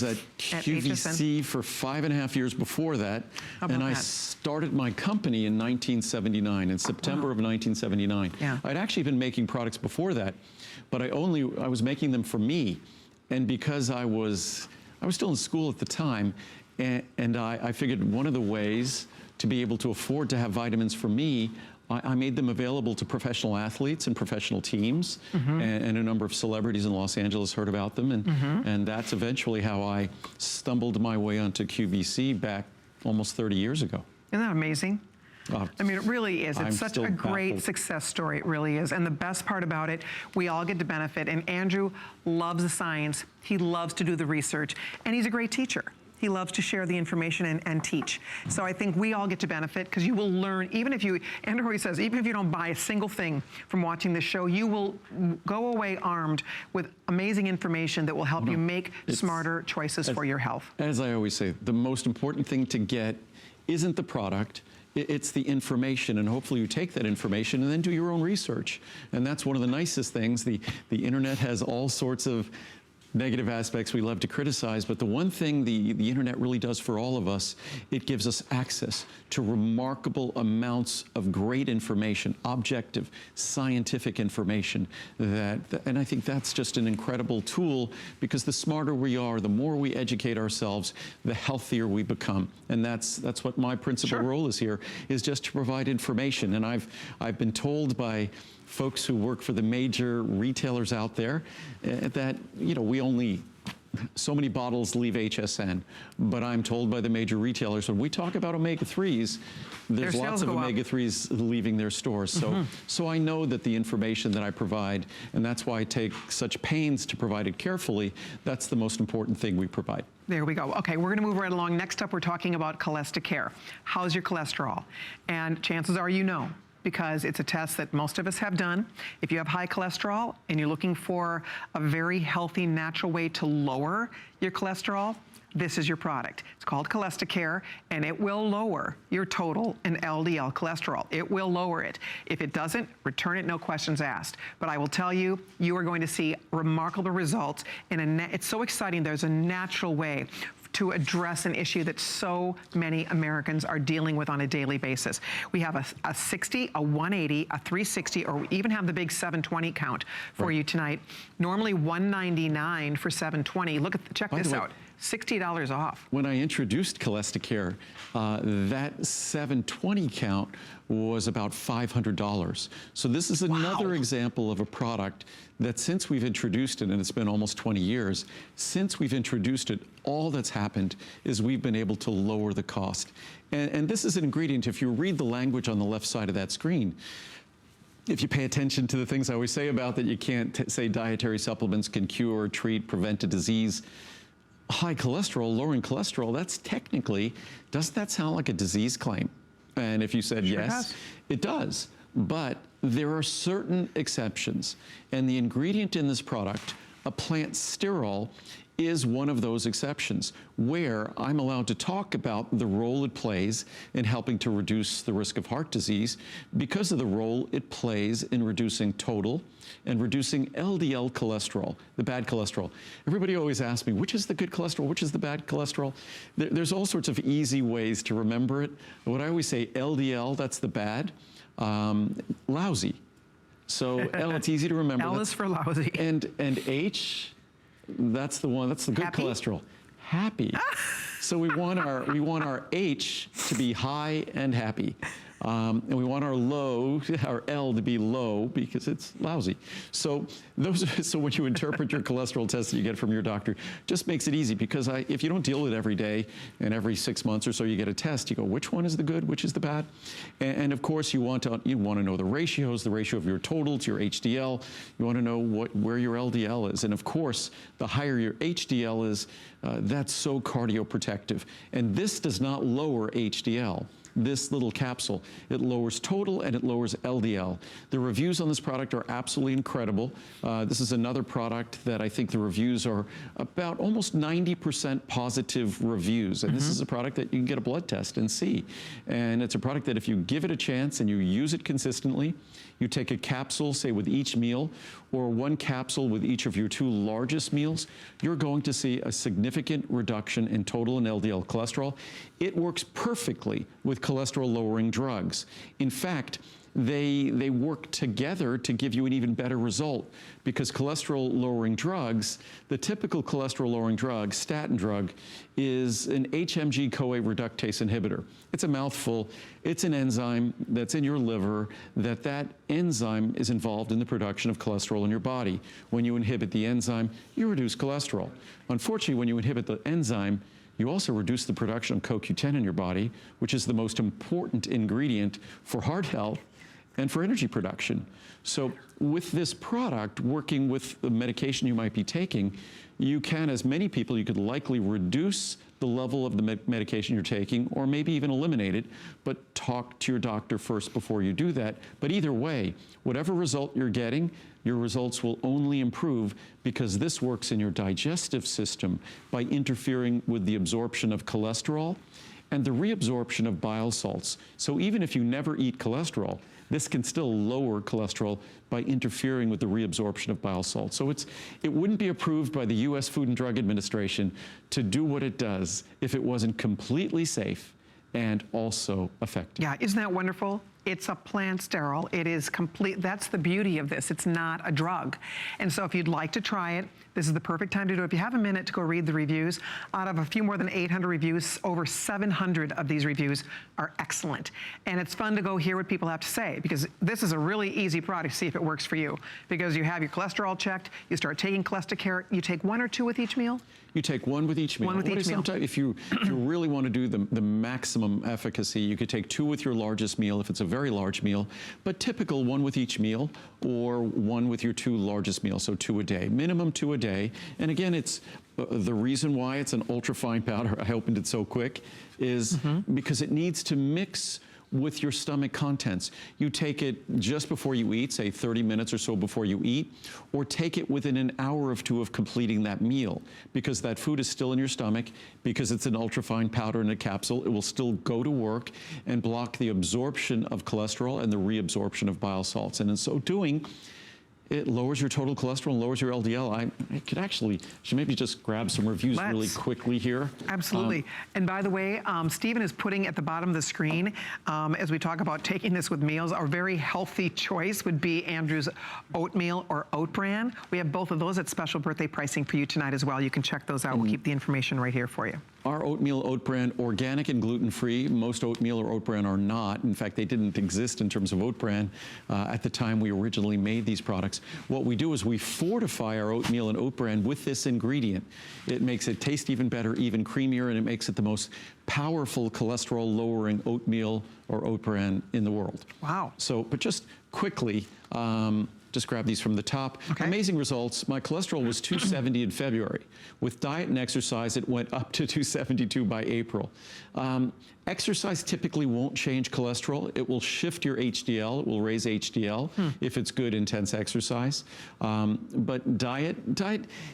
at QVC for 5.5 years before that, and I started my company in 1979, in September of 1979. Yeah. I'd actually been making products before that, but I was making them for me, and because I was still in school at the time, and I figured one of the ways to be able to afford to have vitamins for me, I made them available to professional athletes and professional teams, and a number of celebrities in Los Angeles heard about them, and that's eventually how I stumbled my way onto QVC back almost 30 years ago. Isn't that amazing? I mean, it really is. It's such a great success story. It really is. And the best part about it, we all get to benefit. And Andrew loves the science. He loves to do the research. And he's a great teacher. He loves to share the information and teach. So I think we all get to benefit because you will learn, even if you, Andrew always says, even if you don't buy a single thing from watching this show, you will go away armed with amazing information that will help you make smarter choices for your health. As I always say, the most important thing to get isn't the product, it's the information, and hopefully you take that information and then do your own research. And that's one of the nicest things. The internet has all sorts of negative aspects we love to criticize, but the one thing the internet really does for all of us, it gives us access to remarkable amounts of great information, objective, scientific information, and I think that's just an incredible tool, because the smarter we are, the more we educate ourselves, the healthier we become. And that's what my principal role is here, is just to provide information. And I've been told by folks who work for the major retailers out there that, you know, we only, so many bottles leave HSN, but I'm told by the major retailers, when we talk about omega-3s, there's lots of omega-3s leaving their stores. So I know that the information that I provide, and that's why I take such pains to provide it carefully, that's the most important thing we provide. There we go. Okay, we're gonna move right along. Next up, we're talking about CholestaCare. How's your cholesterol? And chances are you know, because it's a test that most of us have done. If you have high cholesterol and you're looking for a very healthy, natural way to lower your cholesterol, this is your product. It's called CholestaCare, and it will lower your total and LDL cholesterol. It will lower it. If it doesn't, return it, no questions asked. But I will tell you, you are going to see remarkable results, and it's so exciting. There's a natural way to address an issue that so many Americans are dealing with on a daily basis. We have a 60, a 180, a 360, or we even have the big 720 count for you tonight. Normally $199 for 720. Look at, check this out. $60 off. When I introduced CholestaCare, that 720 count was about $500. So this is another example of a product that, since we've introduced it, and it's been almost 20 years, since we've introduced it, all that's happened is we've been able to lower the cost. And this is an ingredient, if you read the language on the left side of that screen, if you pay attention to the things I always say about that you can't say dietary supplements can cure, treat, prevent a disease. High cholesterol, lowering cholesterol, that's technically, doesn't that sound like a disease claim? And if you said yes, it does. But there are certain exceptions. And the ingredient in this product, a plant sterol, is one of those exceptions, where I'm allowed to talk about the role it plays in helping to reduce the risk of heart disease because of the role it plays in reducing total and reducing LDL cholesterol, the bad cholesterol. Everybody always asks me, which is the good cholesterol, which is the bad cholesterol? There's all sorts of easy ways to remember it. What I always say, LDL, that's the bad, lousy. So L, it's easy to remember. L is for lousy. And H, that's the one, that's the good cholesterol. Happy. So we want our H to be high and happy. And we want our L to be low because it's lousy. So so when you interpret your cholesterol test that you get from your doctor, just makes it easy, because if you don't deal with it every day, and every 6 months or so you get a test, you go, which one is the good, which is the bad? And of course you want to know the ratios, the ratio of your total to your HDL. You want to know where your LDL is. And of course, the higher your HDL is, that's so cardioprotective. And this does not lower HDL. this little capsule. It lowers total and it lowers LDL. The reviews on this product are absolutely incredible. This is another product that I think the reviews are about almost 90% positive reviews. And this is a product that you can get a blood test and see. And it's a product that if you give it a chance and you use it consistently, you take a capsule, say with each meal, or one capsule with each of your 2 largest meals, you're going to see a significant reduction in total and LDL cholesterol. It works perfectly with cholesterol-lowering drugs. In fact, they work together to give you an even better result, because cholesterol-lowering drugs, the typical cholesterol-lowering drug, statin drug, is an HMG-CoA reductase inhibitor. It's a mouthful. It's an enzyme that's in your liver. That enzyme is involved in the production of cholesterol in your body. When you inhibit the enzyme, you reduce cholesterol. Unfortunately, when you inhibit the enzyme, you also reduce the production of CoQ10 in your body, which is the most important ingredient for heart health and for energy production. So with this product, working with the medication you might be taking, you can, as many people, you could likely reduce the level of the medication you're taking, or maybe even eliminate it, but talk to your doctor first before you do that. But either way, whatever result you're getting, your results will only improve, because this works in your digestive system by interfering with the absorption of cholesterol and the reabsorption of bile salts. So even if you never eat cholesterol, this can still lower cholesterol by interfering with the reabsorption of bile salts. So it wouldn't be approved by the US Food and Drug Administration to do what it does if it wasn't completely safe and also effective. Yeah, isn't that wonderful? It's a plant sterol. It is complete. That's the beauty of this. It's not a drug. And so if you'd like to try it, this is the perfect time to do it. If you have a minute to go read the reviews, out of a few more than 800 reviews, over 700 of these reviews are excellent. And it's fun to go hear what people have to say, because this is a really easy product to see if it works for you. Because you have your cholesterol checked, you start taking CholestaCare, you take 1 or 2 with each meal? You take 1 with each meal. 1 with each meal. If you really want to do the maximum efficacy, you could take 2 with your largest meal if it's a very large meal, but typical 1 with each meal, or 1 with your 2 largest meals, so 2 a day, minimum 2 a day. And again, it's the reason why it's an ultra-fine powder, I opened it so quick, is because it needs to mix with your stomach contents. You take it just before you eat, say 30 minutes or so before you eat, or take it within an hour or 2 of completing that meal, because that food is still in your stomach. Because it's an ultrafine powder in a capsule, it will still go to work and block the absorption of cholesterol and the reabsorption of bile salts. And in so doing, it lowers your total cholesterol and lowers your LDL. I should maybe just grab some reviews really quickly here. Absolutely. And by the way, Stephen is putting at the bottom of the screen, as we talk about taking this with meals, our very healthy choice would be Andrew's oatmeal or oat bran. We have both of those at special birthday pricing for you tonight as well. You can check those out. We'll keep the information right here for you. Our oatmeal oat bran, organic and gluten-free. Most oatmeal or oat bran are not. In fact, they didn't exist in terms of oat bran at the time we originally made these products. What we do is we fortify our oatmeal and oat bran with this ingredient. It makes it taste even better, even creamier, and it makes it the most powerful cholesterol-lowering oatmeal or oat bran in the world. Wow. So, but just quickly, just grab these from the top. Okay. Amazing results. My cholesterol was 270 in February. With diet and exercise, it went up to 272 by April. Exercise typically won't change cholesterol. It will shift your HDL. It will raise HDL if it's good, intense exercise. But diet,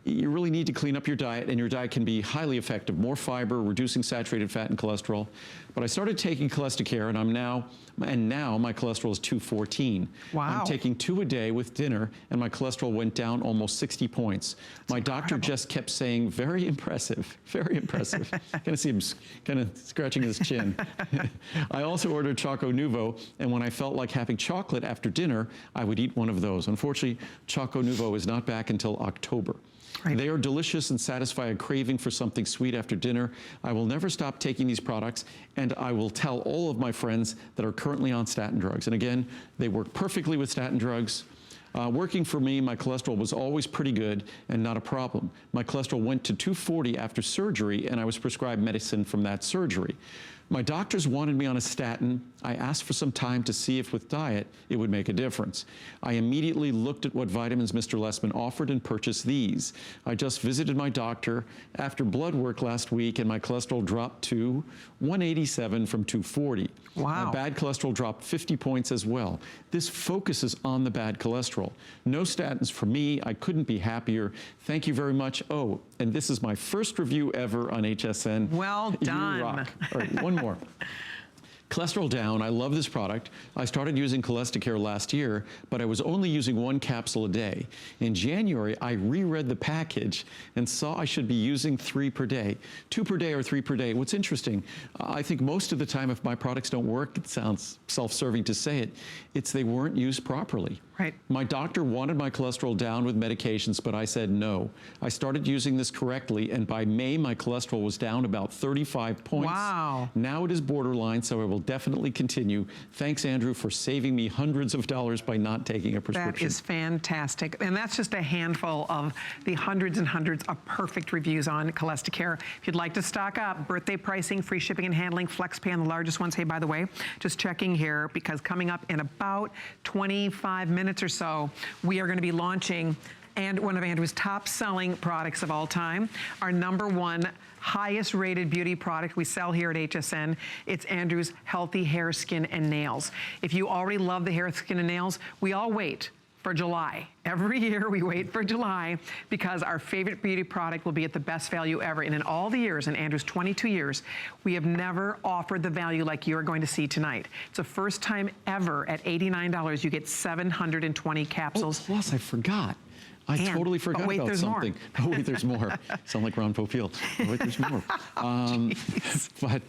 you really need to clean up your diet, and your diet can be highly effective. More fiber, reducing saturated fat and cholesterol. But I started taking CholestaCare, and now my cholesterol is 214. Wow. I'm taking 2 a day with dinner, and my cholesterol went down almost 60 points. My doctor just kept saying, very impressive, very impressive. Kind of see him kind of scratching his chin. I also ordered Choco Nuvo, and when I felt like having chocolate after dinner, I would eat one of those. Unfortunately, Choco Nuvo is not back until October. Right. They are delicious and satisfy a craving for something sweet after dinner. I will never stop taking these products, and I will tell all of my friends that are currently on statin drugs. And again, they work perfectly with statin drugs. Working for me, my cholesterol was always pretty good and not a problem. My cholesterol went to 240 after surgery, and I was prescribed medicine from that surgery. My doctors wanted me on a statin. I asked for some time to see if with diet it would make a difference. I immediately looked at what vitamins Mr. Lessman offered and purchased these. I just visited my doctor after blood work last week and my cholesterol dropped to 187 from 240. Wow. My bad cholesterol dropped 50 points as well. This focuses on the bad cholesterol. No statins for me. I couldn't be happier. Thank you very much. Oh, and this is my first review ever on HSN. Well done. You rock. All right, one more. Cholesterol down, I love this product. I started using CholestaCare last year, but I was only using 1 capsule a day. In January, I reread the package and saw I should be using 3 per day. 2 per day or 3 per day. What's interesting, I think most of the time if my products don't work, it sounds self-serving to say it, it's they weren't used properly. Right. My doctor wanted my cholesterol down with medications, but I said no. I started using this correctly, and by May, my cholesterol was down about 35 points. Wow. Now it is borderline, so I will definitely continue. Thanks, Andrew, for saving me hundreds of dollars by not taking a prescription. That is fantastic. And that's just a handful of the hundreds and hundreds of perfect reviews on CholestaCare. If you'd like to stock up, birthday pricing, free shipping and handling, FlexPay on the largest ones. Hey, by the way, just checking here, because coming up in about 25 minutes or so, we are going to be launching and one of Andrew's top selling products of all time, our #1 highest rated beauty product we sell here at HSN. It's Andrew's Healthy Hair, Skin, and Nails. If you already love the hair, skin, and nails, we all wait for July. Every year we wait for July because our favorite beauty product will be at the best value ever. And in all the years, in Andrew's 22 years, we have never offered the value like you're going to see tonight. It's the first time ever at $89, you get 720 capsules. Oh, plus I forgot. I totally forgot about something. Oh, wait, there's more. Sound like Ron Popeil. Oh, wait, there's more. But